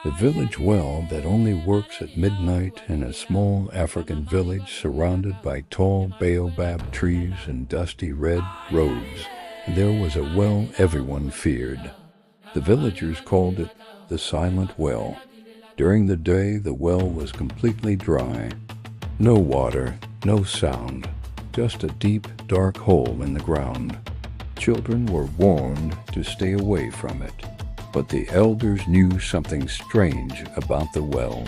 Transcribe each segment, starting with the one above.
The village well that only works at midnight in a small African village surrounded by tall baobab trees and dusty red roads. There was a well everyone feared. The villagers called it the Silent Well. During the day, the well was completely dry. No water, no sound, just a deep, dark hole in the ground. Children were warned to stay away from it. But the elders knew something strange about the well.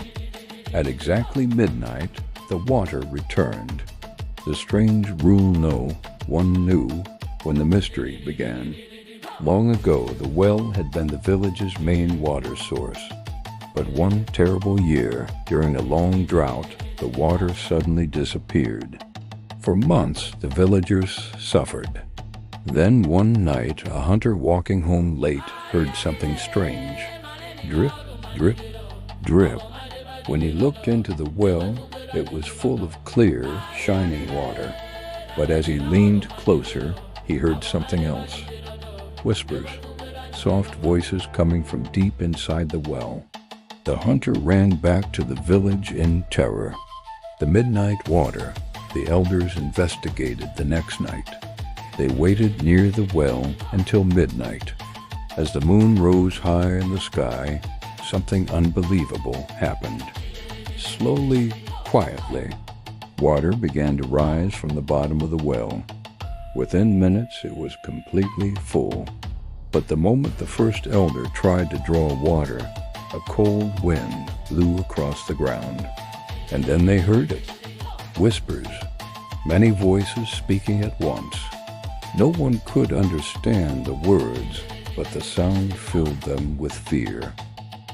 At exactly midnight, the water returned. The strange rule one knew when the mystery began. Long ago, the well had been the village's main water source. But one terrible year, during a long drought, the water suddenly disappeared. For months, the villagers suffered. Then one night, a hunter walking home late heard something strange. Drip, drip, drip. When he looked into the well, it was full of clear, shining water. But as he leaned closer, he heard something else. Whispers, soft voices coming from deep inside the well. The hunter ran back to the village in terror. The midnight water. The elders investigated the next night. They waited near the well until midnight. As the moon rose high in the sky, something unbelievable happened. Slowly, quietly, water began to rise from the bottom of the well. Within minutes, it was completely full. But the moment the first elder tried to draw water, a cold wind blew across the ground. And then they heard it. Whispers, many voices speaking at once. No one could understand the words, but the sound filled them with fear.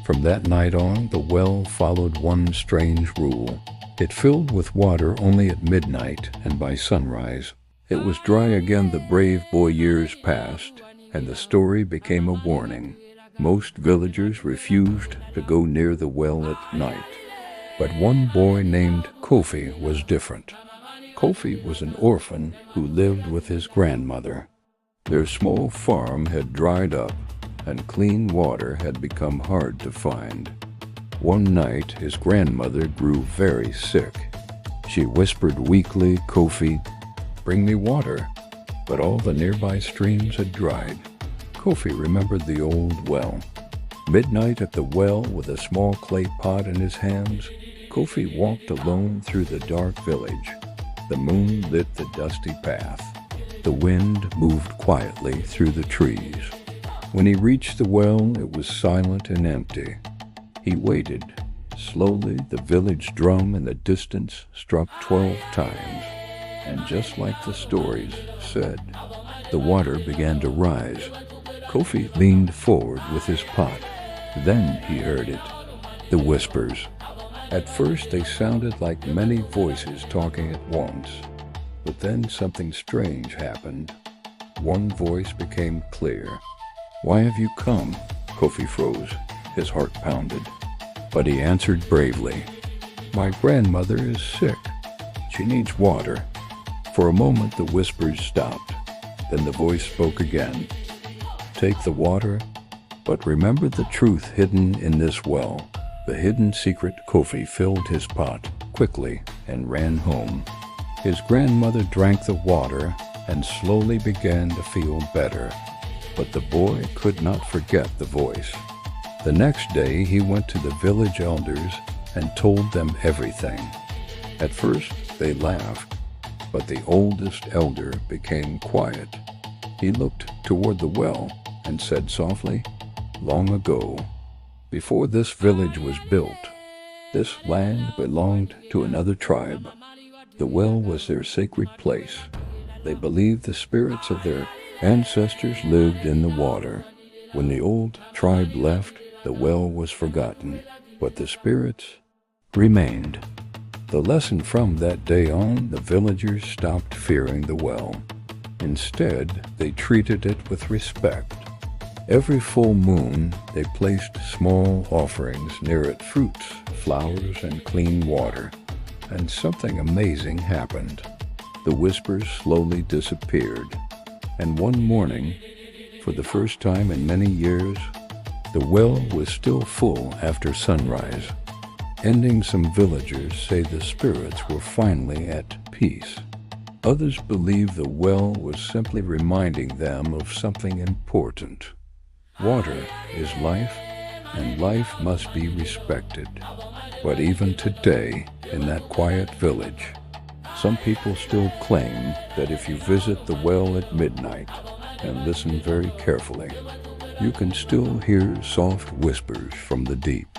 From that night on, the well followed one strange rule. It filled with water only at midnight, and by sunrise. It was dry again the brave boy years passed, and the story became a warning. Most villagers refused to go near the well at night. But one boy named Kofi was different. Kofi was an orphan who lived with his grandmother. Their small farm had dried up, and clean water had become hard to find. One night, his grandmother grew very sick. She whispered weakly, "Kofi, bring me water." But all the nearby streams had dried. Kofi remembered the old well. Midnight at the well, with a small clay pot in his hands, Kofi walked alone through the dark village. The moon lit the dusty path. The wind moved quietly through the trees. When he reached the well, it was silent and empty. He waited. Slowly, the village drum in the distance struck 12 times. And just like the stories said, the water began to rise. Kofi leaned forward with his pot. Then he heard it. The whispers. At first they sounded like many voices talking at once. But then something strange happened. One voice became clear. "Why have you come?" Kofi froze. His heart pounded. But he answered bravely, "My grandmother is sick. She needs water." For a moment the whispers stopped. Then the voice spoke again. "Take the water, but remember the truth hidden in this well." The hidden secret. Kofi filled his pot quickly and ran home. His grandmother drank the water and slowly began to feel better. But the boy could not forget the voice. The next day he went to the village elders and told them everything. At first they laughed, but the oldest elder became quiet. He looked toward the well and said softly, "Long ago, before this village was built, this land belonged to another tribe. The well was their sacred place. They believed the spirits of their ancestors lived in the water. When the old tribe left, the well was forgotten, but the spirits remained." The lesson from that day on, the villagers stopped fearing the well. Instead, they treated it with respect. Every full moon, they placed small offerings near it, fruits, flowers, and clean water. And something amazing happened. The whispers slowly disappeared. And one morning, for the first time in many years, The well was still full after sunrise. Ending, some villagers say the spirits were finally at peace. Others believe the well was simply reminding them of something important. Water is life, and life must be respected. But even today, in that quiet village, some people still claim that if you visit the well at midnight and listen very carefully, you can still hear soft whispers from the deep.